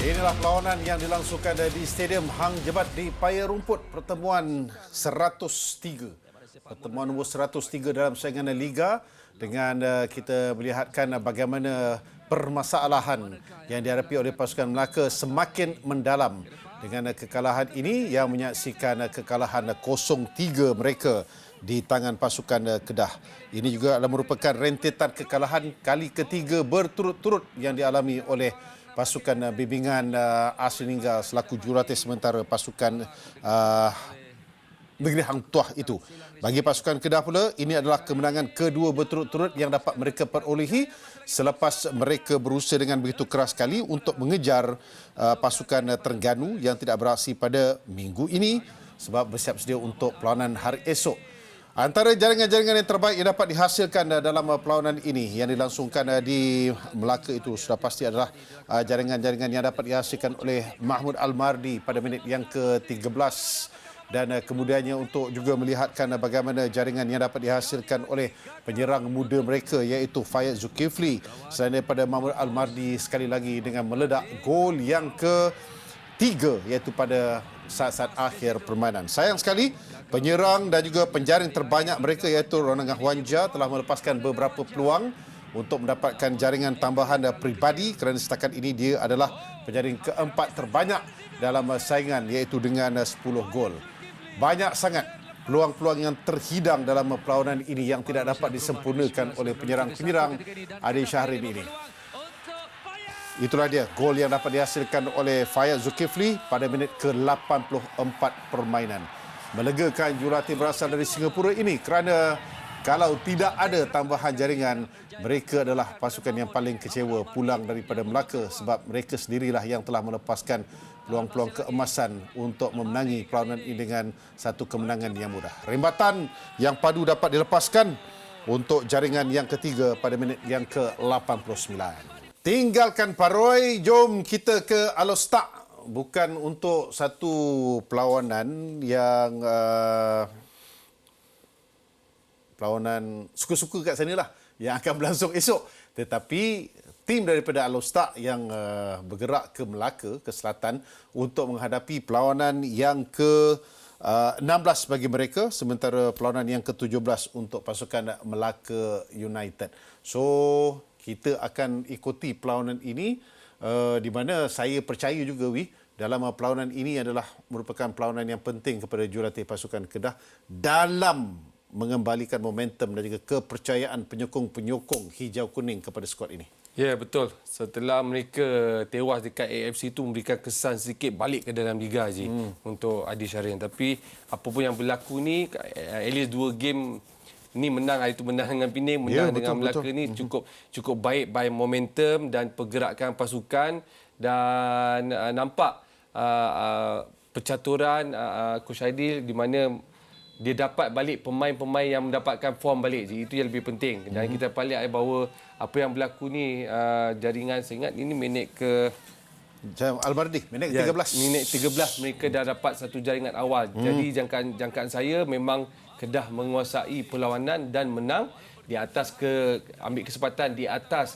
Inilah perlawanan yang dilangsungkan di Stadium Hang Jebat di Paya Rumput, pertemuan 103. Pertemuan nombor 103 dalam saingan Liga dengan kita melihatkan bagaimana permasalahan yang dihadapi oleh pasukan Melaka semakin mendalam dengan kekalahan ini yang menyaksikan kekalahan 0-3 mereka di tangan pasukan Kedah. Ini juga adalah merupakan rentetan kekalahan kali ketiga berturut-turut yang dialami oleh pasukan bimbingan Asri Ninggal selaku jurulatih sementara pasukan Negeri Hang Tuah itu. Bagi pasukan Kedah pula, ini adalah kemenangan kedua berturut-turut yang dapat mereka perolehi selepas mereka berusaha dengan begitu keras sekali untuk mengejar pasukan Terengganu yang tidak beraksi pada minggu ini sebab bersiap sedia untuk perlawanan hari esok. Antara jaringan-jaringan yang terbaik yang dapat dihasilkan dalam perlawanan ini yang dilangsungkan di Melaka itu sudah pasti adalah jaringan-jaringan yang dapat dihasilkan oleh Mahmud Almardi pada minit yang ke-13 dan kemudiannya untuk juga melihatkan bagaimana jaringan yang dapat dihasilkan oleh penyerang muda mereka iaitu Fayaz Zulkifli. Selain daripada Mahmud Almardi sekali lagi dengan meledak gol yang ke-3 iaitu pada saat-saat akhir permainan. Sayang sekali penyerang dan juga penjaring terbanyak mereka iaitu Ronangah Wanja telah melepaskan beberapa peluang untuk mendapatkan jaringan tambahan peribadi kerana setakat ini dia adalah penjaring keempat terbanyak dalam saingan iaitu dengan 10 gol. Banyak sangat peluang-peluang yang terhidang dalam perlawanan ini yang tidak dapat disempurnakan oleh penyerang-penyerang Adi Syahrin ini. Itulah dia gol yang dapat dihasilkan oleh Fayaz Zulkifli pada minit ke-84 permainan. Melegakan jurulatih berasal dari Singapura ini kerana kalau tidak ada tambahan jaringan, mereka adalah pasukan yang paling kecewa pulang daripada Melaka sebab mereka sendirilah yang telah melepaskan peluang-peluang keemasan untuk memenangi perlawanan ini dengan satu kemenangan yang mudah. Rembatan yang padu dapat dilepaskan untuk jaringan yang ketiga pada minit yang ke-89. Tinggalkan Paroi, jom kita ke Alostak. Bukan untuk satu perlawanan yang perlawanan suka-suka kat sana lah yang akan berlangsung esok. Tetapi tim daripada Alostak yang bergerak ke Melaka, ke selatan untuk menghadapi perlawanan yang ke-16 bagi mereka sementara perlawanan yang ke-17 untuk pasukan Melaka United. So, kita akan ikuti perlawanan ini di mana saya percaya juga dalam perlawanan ini adalah merupakan perlawanan yang penting kepada jurulatih pasukan Kedah dalam mengembalikan momentum dan juga kepercayaan penyokong-penyokong hijau kuning kepada skuad ini. Ya, betul. Setelah mereka tewas dekat AFC itu memberikan kesan sedikit balik ke dalam Liga Haji untuk Adi Syahrin. Tapi apa pun yang berlaku ni, at least 2 game ni menang, hari itu menang dengan Pening, menang dengan Melaka ni cukup baik by momentum dan pergerakan pasukan dan nampak percaturan Coach Aidil di mana dia dapat balik pemain-pemain yang mendapatkan form balik. Jadi itu yang lebih penting. Dan kita lihat bahawa apa yang berlaku ni jaringan, saya ingat ini minit ke Almardi, minit ke-13. Minit 13 mereka dah dapat satu jaringan awal. Jadi jangkaan saya memang Kedah menguasai perlawanan dan menang di atas ambil kesempatan di atas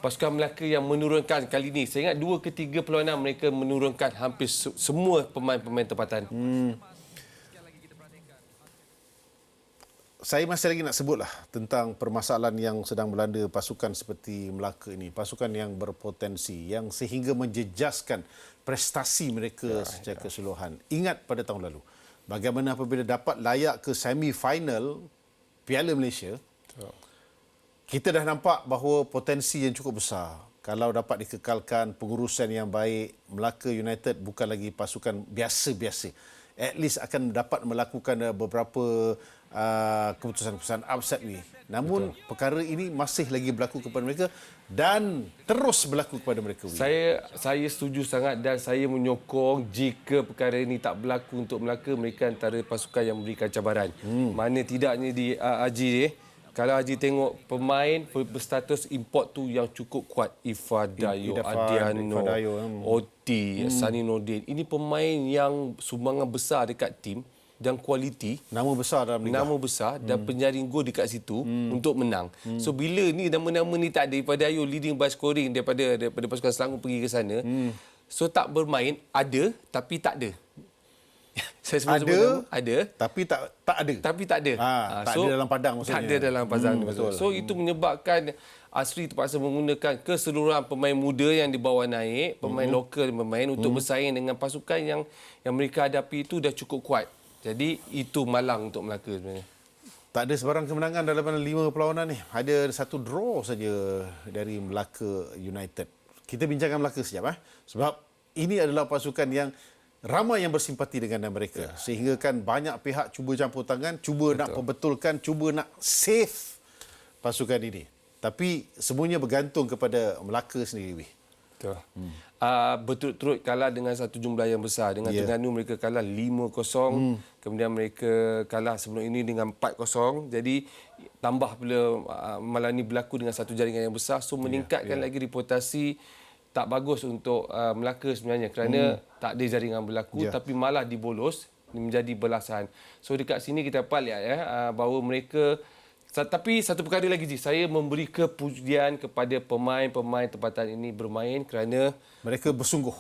pasukan Melaka yang menurunkan kali ini. Saya ingat 2 ke 3 perlawanan mereka menurunkan hampir semua pemain-pemain tempatan. Saya masih lagi nak sebutlah tentang permasalahan yang sedang melanda pasukan seperti Melaka ini. Pasukan yang berpotensi, yang sehingga menjejaskan prestasi mereka secara keseluruhan. Ingat pada tahun lalu, bagaimana apabila dapat layak ke semi-final Piala Malaysia, kita dah nampak bahawa potensi yang cukup besar. Kalau dapat dikekalkan pengurusan yang baik, Melaka United bukan lagi pasukan biasa-biasa. At least akan dapat melakukan beberapa keputusan-keputusan upset ni. Namun perkara ini masih lagi berlaku kepada mereka dan terus berlaku kepada mereka. Saya setuju sangat dan saya menyokong jika perkara ini tak berlaku untuk Melaka, mereka antara pasukan yang memberikan cabaran. Mana tidaknya di Haji kalau Haji tengok pemain berstatus import tu yang cukup kuat, Ifadayo, Adiano, Oti, Sani Nordin. Ini pemain yang sumbangan besar dekat tim dan kualiti, Nama besar dalam liga. nama besar dan penyaring gol dekat situ untuk menang. So bila ni nama-nama ni tak ada, daripada Ayu leading by scoring daripada pasukan Selangor pergi ke sana. So tak bermain, ada tapi tak ada. Saya sebut nama, ada tapi tak ada. tapi tak ada. Tak ada dalam padang maksudnya. Tak ada dalam padang. Betul. So itu menyebabkan Asri terpaksa menggunakan keseluruhan pemain muda yang dibawa naik, pemain lokal yang bermain untuk bersaing dengan pasukan yang mereka hadapi itu dah cukup kuat. Jadi itu malang untuk Melaka sebenarnya. Tak ada sebarang kemenangan dalam 5 perlawanan ni. Ada satu draw saja dari Melaka United. Kita bincangkan Melaka sekejap. Sebab ini adalah pasukan yang ramai yang bersimpati dengan mereka. Sehingga kan banyak pihak cuba campur tangan, cuba nak perbetulkan, cuba nak save pasukan ini. Tapi semuanya bergantung kepada Melaka sendiri. Betul. Berturut-turut kalah dengan satu jumlah yang besar. Dengan Terengganu mereka kalah 5-0. Kemudian mereka kalah sebelum ini dengan 4-0. Jadi tambah bila malam ini berlaku dengan satu jaringan yang besar. So meningkatkan lagi reputasi tak bagus untuk Melaka sebenarnya. Kerana tak ada jaringan berlaku tapi malah dibolos menjadi belasan. So dekat sini kita dapat lihat bahawa mereka. Tapi satu perkara lagi, saya memberi kepujian kepada pemain-pemain tempatan ini bermain kerana mereka bersungguh.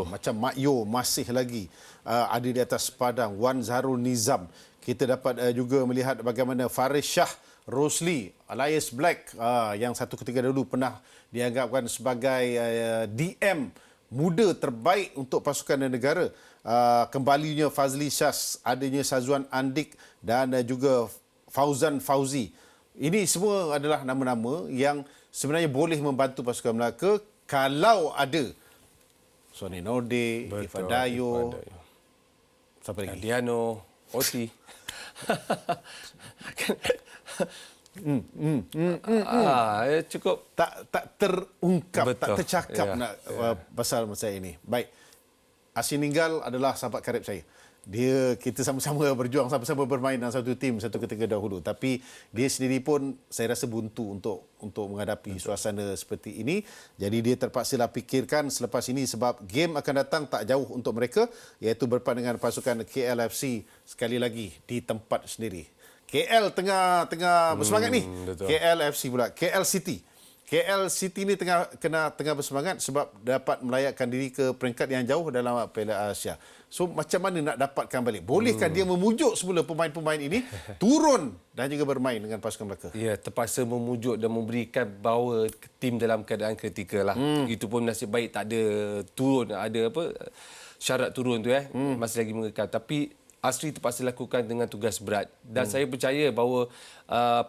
Macam Mak Yo masih lagi ada di atas padang. Wan Zahrul Nizam. Kita dapat juga melihat bagaimana Faris Shah Rosli, Alias Black yang satu ketika dulu pernah dianggapkan sebagai DM muda terbaik untuk pasukan negara. Kembalinya Fazli Syaz, adanya Sazwan Andik dan juga Fauzan Fauzi. Ini semua adalah nama-nama yang sebenarnya boleh membantu pasukan Melaka kalau ada Sony Norde, Ifan Dayo, siapa lagi? Diano, Oti. Cukup tak terungkap, betul. tak tercakap nak pasal masa ini. Baik. Asin Ninggal adalah sahabat karib saya. Kita sama-sama berjuang, sama-sama bermain dalam satu tim satu ketika dahulu. Tapi dia sendiri pun saya rasa buntu untuk menghadapi suasana seperti ini. Jadi dia terpaksalah fikirkan selepas ini sebab game akan datang tak jauh untuk mereka, iaitu berdepan dengan pasukan KLFC sekali lagi di tempat sendiri. KL tengah bersemangat ni. Betul. KLFC pula, KL City. KL City ni tengah bersemangat sebab dapat melayakkan diri ke peringkat yang jauh dalam Piala Asia. So macam mana nak dapatkan balik? Bolehkah dia memujuk semula pemain-pemain ini turun dan juga bermain dengan pasukan Melaka? Ya, terpaksa memujuk dan memberikan bawa tim dalam keadaan kritikal lah. Itu pun nasib baik tak ada turun, ada syarat turun tu masih lagi mengekal. Tapi Asri terpaksa lakukan dengan tugas berat dan saya percaya bahawa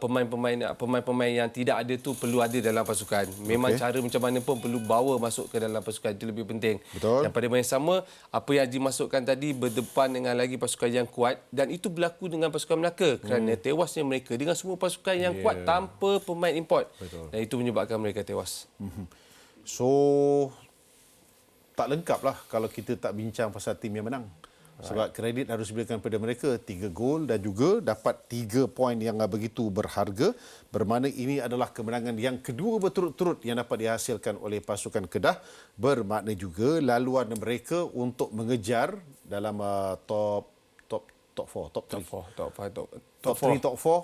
pemain-pemain yang tidak ada tu perlu ada dalam pasukan. Memang cara macam mana pun perlu bawa masuk ke dalam pasukan, itu lebih penting. Betul. Dan pada masa yang sama, apa yang Haji masukkan tadi berdepan dengan lagi pasukan yang kuat dan itu berlaku dengan pasukan Melaka kerana tewasnya mereka dengan semua pasukan yang kuat tanpa pemain import. Betul. Dan itu menyebabkan mereka tewas. So tak lengkap lah kalau kita tak bincang pasal tim yang menang. Sebab kredit harus diberikan kepada mereka 3 gol dan juga dapat 3 poin yang begitu berharga. Bermakna ini adalah kemenangan yang kedua berturut-turut yang dapat dihasilkan oleh pasukan Kedah. Bermakna juga laluan mereka untuk mengejar dalam top 4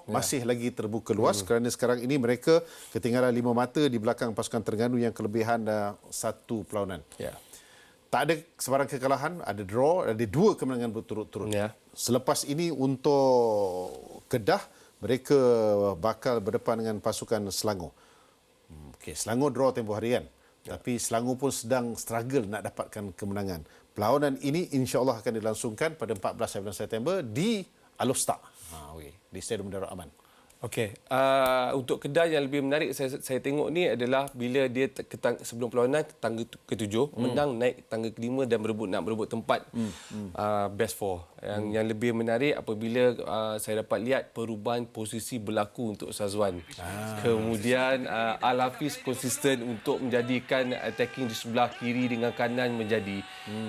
masih lagi terbuka luas kerana sekarang ini mereka ketinggalan 5 mata di belakang pasukan Terengganu yang kelebihan 1 perlawanan. Tak ada sebarang kekalahan, ada draw, ada 2 kemenangan berturut-turut. Selepas ini untuk Kedah, mereka bakal berdepan dengan pasukan Selangor. Selangor draw tempoh hari kan. Tapi Selangor pun sedang struggle nak dapatkan kemenangan. Perlawanan ini insya-Allah akan dilangsungkan pada 14 September di Alostar. Di Stadium Darul Aman. Okey, untuk Kedah yang lebih menarik saya tengok ni adalah bila dia sebelum perlawanan tangga ke-7 menang naik tangga ke-5 dan nak berebut tempat best 4. Yang lebih menarik apabila saya dapat lihat perubahan posisi berlaku untuk Sazwan. Kemudian Al-Hafiz konsisten untuk menjadikan attacking di sebelah kiri dengan kanan menjadi.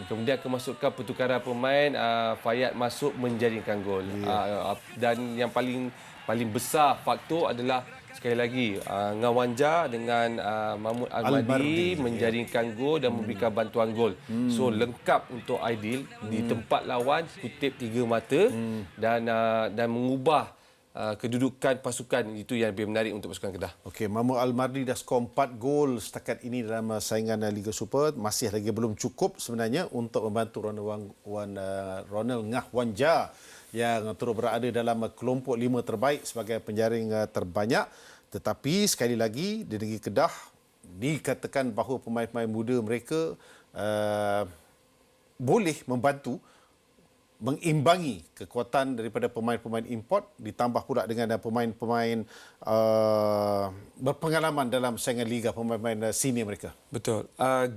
Kemudian kemasukan pertukaran pemain, Fayad masuk menjadikan gol. Dan yang paling besar faktor adalah sekali lagi Ngawanja dengan Mahmud Almadi menjaringkan gol dan memberikan bantuan gol. So lengkap untuk Aidil di tempat lawan, kutip 3 mata dan mengubah kedudukan pasukan. Itu yang lebih menarik untuk pasukan Kedah. Okey, Mahmud Almardi dah skor 4 gol setakat ini dalam saingan Liga Super. Masih lagi belum cukup sebenarnya untuk membantu Ronald Ngah Wanja yang turut berada dalam kelompok 5 terbaik sebagai penjaring terbanyak. Tetapi sekali lagi di negeri Kedah dikatakan bahawa pemain-pemain muda mereka boleh membantu mengimbangi kekuatan daripada pemain-pemain import, ditambah pula dengan pemain-pemain berpengalaman dalam saingan liga, pemain-pemain senior mereka. Betul.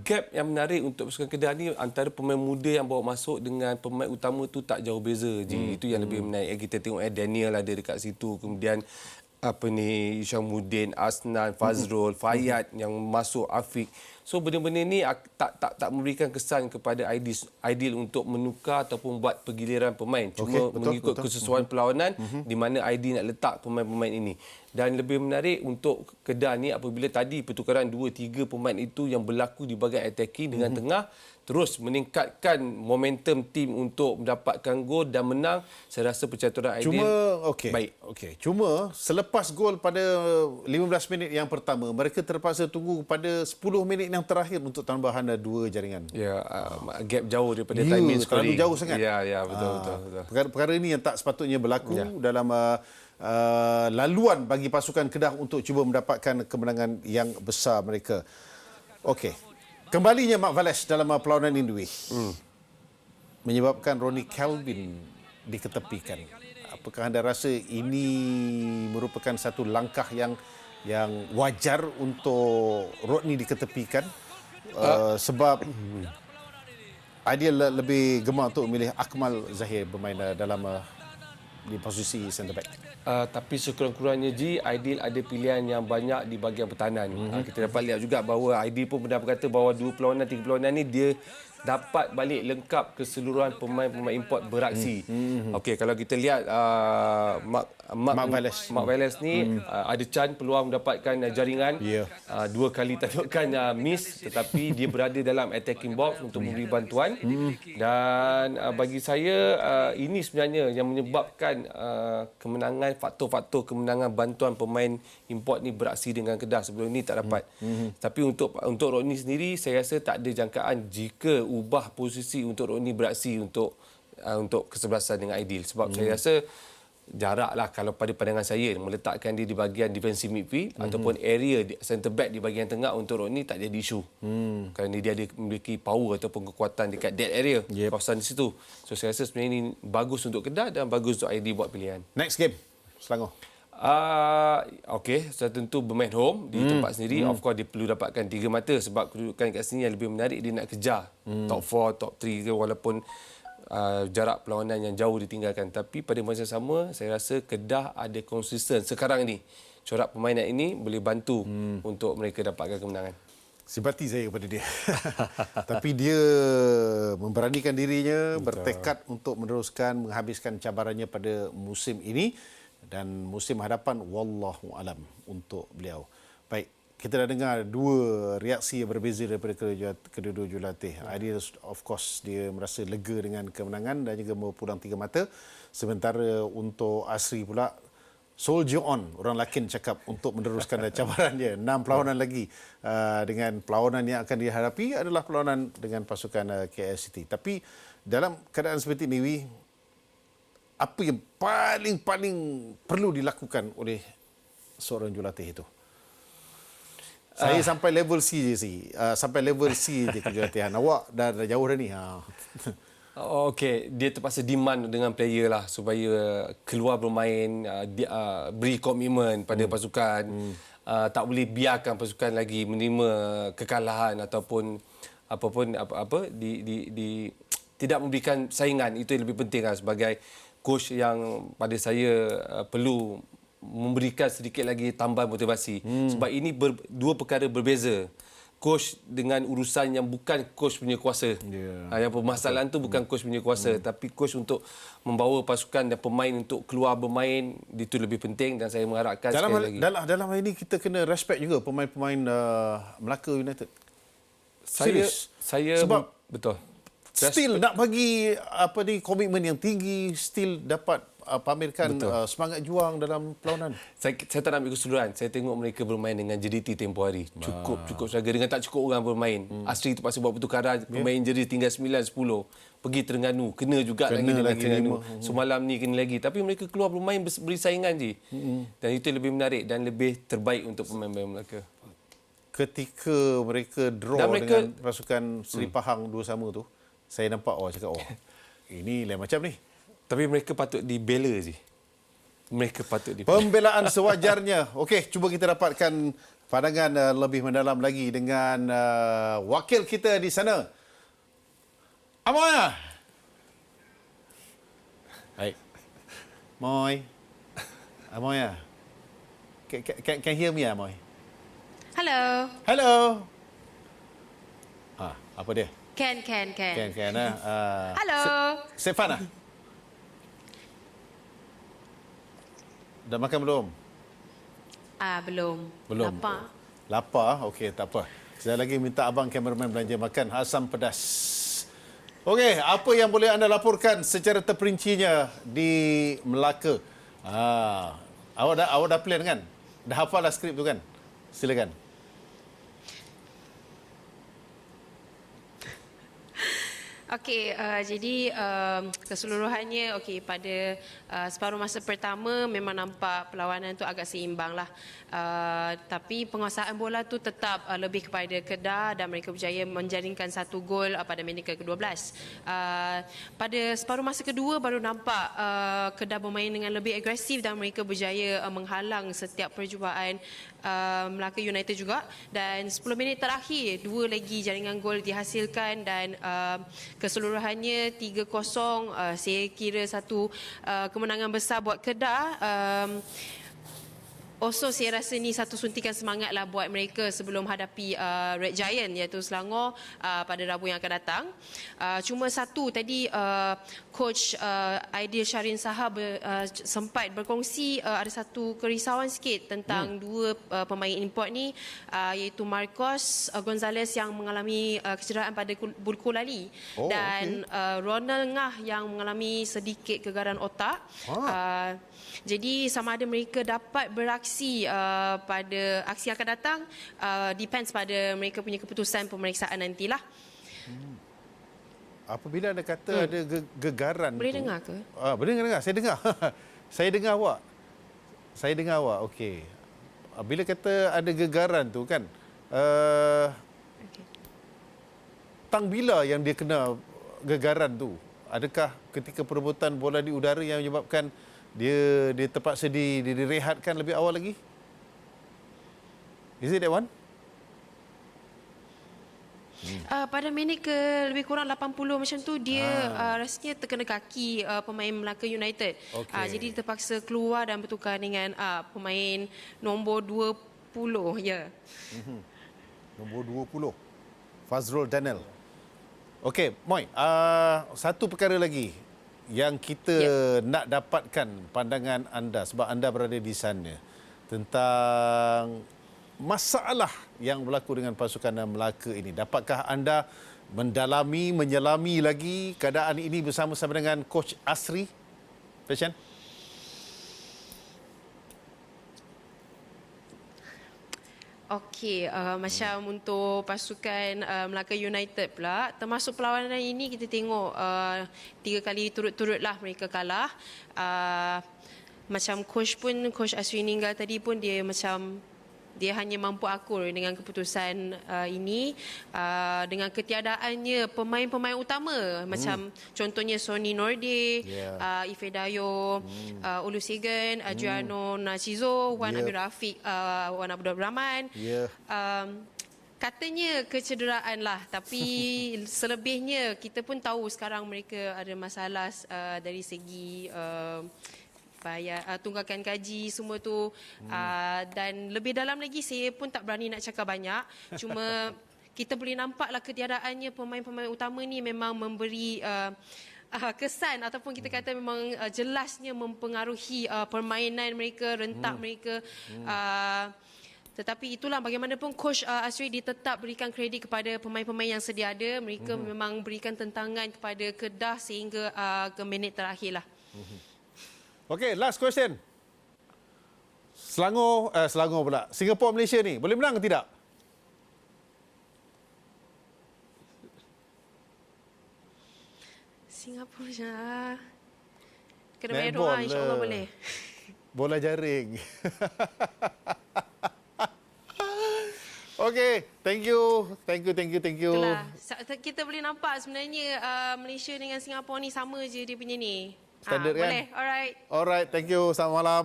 Gap yang menarik untuk pasukan Kedah ni antara pemain muda yang bawa masuk dengan pemain utama tu tak jauh beza. Itu yang lebih menarik. Kita tengok Daniel ada dekat situ, kemudian Isyamuddin, Asnan, Fazrul, Fayyad yang masuk, Afiq. So benda-benda ni tak memberikan kesan kepada Aidil untuk menukar ataupun buat pergiliran pemain. Cuma mengikut kesesuaian perlawanan di mana Aidil nak letak pemain-pemain ini. Dan lebih menarik untuk Kedah ni apabila tadi pertukaran 2-3 pemain itu yang berlaku di bahagian attacking dengan tengah terus meningkatkan momentum tim untuk mendapatkan gol dan menang. Saya rasa percaturan Aidil baik. Cuma selepas gol pada 15 minit yang pertama, mereka terpaksa tunggu pada 10 minit yang terakhir untuk tambahan 2 jaringan. Ya, gap jauh daripada timing scoring. Terlalu jauh sangat. Ya, betul. Perkara ini yang tak sepatutnya berlaku dalam laluan bagi pasukan Kedah untuk cuba mendapatkan kemenangan yang besar mereka. Okey. Kembalinya Mark Valles dalam perlawanan ini menyebabkan Ronnie Kelvin diketepikan. Apakah anda rasa ini merupakan satu langkah yang wajar untuk Rodney diketepikan? Sebab Aidil lebih gemar untuk memilih Akmal Zahir bermain dalam di posisi centre back. Tapi sekurang-kurangnya Aidil ada pilihan yang banyak di bahagian pertahanan. Kita dapat lihat juga bahawa Aidil pun pernah berkata bahawa 2 perlawanan, 3 perlawanan ni dia dapat balik lengkap keseluruhan pemain-pemain import beraksi. Okey, kalau kita lihat Mark Valles ni ada chance peluang mendapatkan jaringan. 2 kali tembakan miss, tetapi dia berada dalam attacking box untuk memberi bantuan. Dan bagi saya ini sebenarnya yang menyebabkan kemenangan, faktor-faktor kemenangan bantuan pemain import ni beraksi dengan Kedah. Sebelum ini tak dapat. Tapi untuk Rodney sendiri, saya rasa tak ada jangkaan jika ubah posisi untuk Rodney beraksi untuk kesebelasan dengan Aidil. Sebab saya rasa jaraklah kalau pada pandangan saya meletakkan dia di bahagian defensive midfield ataupun area centre back di bahagian tengah untuk Rodney tak jadi isu. Kerana dia ada memiliki power ataupun kekuatan dekat that area, kawasan di situ. So saya rasa sebenarnya ini bagus untuk Kedah dan bagus untuk Aidil buat pilihan. Next game, Selangor. Okey, saya tentu bermain home di tempat sendiri. Of course dia perlu dapatkan 3 mata sebab kedudukan kat sini yang lebih menarik, dia nak kejar top 4, top 3 ke, walaupun jarak perlawanan yang jauh ditinggalkan. Tapi pada masa sama saya rasa Kedah ada konsisten sekarang ni. Corak permainan ini boleh bantu untuk mereka dapatkan kemenangan. Simpati saya kepada dia. Tapi dia memberanikan dirinya, bertekad untuk meneruskan menghabiskan cabarannya pada musim ini. Dan musim hadapan wallahu alam untuk beliau. Baik, kita dah dengar 2 reaksi yang berbeza daripada kedua-dua jurulatih. Aidil of course dia merasa lega dengan kemenangan dan juga mau pulang 3 mata. Sementara untuk Asri pula soldier on, orang Lakin cakap, untuk meneruskan cabaran dia. 6 perlawanan lagi dengan perlawanan yang akan dihadapi adalah perlawanan dengan pasukan KL City. Tapi dalam keadaan seperti ini, apa yang paling perlu dilakukan oleh seorang jurulatih itu? Saya sampai level C je sih. Sampai level C je kejuratihan. Awak dah jauh dah ni. Okey, dia terpaksa demand dengan player lah supaya keluar bermain, beri komitmen pada pasukan. Tak boleh biarkan pasukan lagi menerima kekalahan ataupun tidak memberikan saingan. Itu yang lebih penting lah sebagai coach yang pada saya perlu memberikan sedikit lagi tambahan motivasi. Sebab ini 2 perkara berbeza. coach dengan urusan yang bukan coach punya kuasa. Yang permasalahan tu bukan coach punya kuasa, tapi coach untuk membawa pasukan dan pemain untuk keluar bermain, itu lebih penting dan saya mengharapkan sekali lagi. Dalam hal ini kita kena respect juga pemain-pemain Melaka United. Saya Sebab betul. Still nak bagi komitmen yang tinggi, still dapat pamerkan semangat juang dalam perlawanan. Saya tak nak ambil keseluruhan. Saya tengok mereka bermain dengan JDT tempoh hari. Cukup saja dengan tak cukup orang bermain. Asri terpaksa buat pertukaran, pemain jadi tinggal 9-10. Pergi Terengganu, kena juga lagi Terengganu. Semalam ni kena lagi. Tapi mereka keluar bermain beri saingan je. Dan itu lebih menarik dan lebih terbaik untuk pemain-pemain Melaka. Ketika mereka draw dengan pasukan Seri Pahang 2-2 tu, saya nampak cakap, ini lain macam ni. Tapi mereka patut dibela je. Mereka patut dibela. Pembelaan sewajarnya. Okey, cuba kita dapatkan pandangan lebih mendalam lagi dengan wakil kita di sana. Amoy. Baik. Moy. Amoy. Can hear me, Amoy? Hello. Hello. Apa dia? Can. Hello. Stefan. Dah makan belum? Belum. Lapar? Okey, tak apa. Saya lagi minta abang kameraman belanja makan asam pedas. Okey, apa yang boleh anda laporkan secara terperincinya di Melaka? Awak dah plan kan? Dah hafal dah skrip tu kan? Silakan. Okey, jadi keseluruhannya pada separuh masa pertama memang nampak perlawanan tu agak seimbang lah. Tapi penguasaan bola tu tetap lebih kepada Kedah dan mereka berjaya menjaringkan 1 gol pada minit ke-12. Pada separuh masa kedua baru nampak Kedah bermain dengan lebih agresif dan mereka berjaya menghalang setiap percubaan Melaka United juga, dan 10 minit terakhir 2 lagi jaringan gol dihasilkan dan keseluruhannya 3-0. Saya kira satu kemenangan besar buat Kedah. Also, saya rasa ni satu suntikan semangat lah buat mereka sebelum hadapi Red Giant iaitu Selangor pada Rabu yang akan datang. Cuma satu tadi Coach Aidil Syarin Saha sempat berkongsi ada satu kerisauan sikit tentang dua pemain import ni, iaitu Marcos Gonzalez yang mengalami kecederaan pada bulu kulali dan Ronald Ngah yang mengalami sedikit kegaran otak. Jadi sama ada mereka dapat beraksi pada aksi yang akan datang depends pada mereka punya keputusan pemeriksaan nantilah. Apabila anda kata ada gegaran Boleh tu, dengar ke? Boleh dengar. Saya dengar. Saya dengar awak. Okey. Bila kata ada gegaran tu kan, tang bila yang dia kena gegaran tu? Adakah ketika perebutan bola di udara yang menyebabkan dia terpaksa direhatkan lebih awal lagi? Is it that one? Pada minit ke lebih kurang 80 macam tu dia rasanya terkena kaki pemain Melaka United. Jadi terpaksa keluar dan bertukar dengan pemain nombor 20 ya. Nombor 20. Fazrul Daniel. Okey, Moy, satu perkara lagi yang kita nak dapatkan pandangan anda sebab anda berada di sana tentang masalah yang berlaku dengan pasukan Melaka ini. Dapatkah anda mendalami, menyelami lagi keadaan ini bersama-sama dengan Coach Asri? Passion? Okey, macam untuk pasukan Melaka United pula, termasuk perlawanan ini kita tengok 3 kali turut-turut lah mereka kalah. Macam coach Asri Ninggal tadi pun dia hanya mampu akur dengan keputusan ini dengan ketiadaannya pemain-pemain utama macam contohnya Sonny Norde, Ife Dayo, Olusegun, Adriano Nachizo, Wan Amir Rafiq, Wan Abdul Rahman. Katanya kecederaan lah, tapi selebihnya kita pun tahu sekarang mereka ada masalah dari segi bayar tunggakan gaji semua tu, dan lebih dalam lagi saya pun tak berani nak cakap banyak. Cuma kita boleh nampaklah ketiadaannya pemain-pemain utama ni memang memberi kesan ataupun kita kata memang jelasnya mempengaruhi permainan mereka, rentak mereka. Tetapi itulah bagaimanapun Coach Asri tetap berikan kredit kepada pemain-pemain yang sedia ada. Mereka memang berikan tentangan kepada Kedah sehingga ke minit terakhir lah. Okey, last question. Selangor pula. Singapura Malaysia ni boleh menang ke tidak? Singapura kena banyak Netball doa, insya-Allah lah. boleh. Bola jaring. Okey, thank you. Itulah. Kita boleh nampak sebenarnya Malaysia dengan Singapura ni sama je dia punya ni. Standard kan? Boleh. Alright. Alright, thank you. Selamat malam.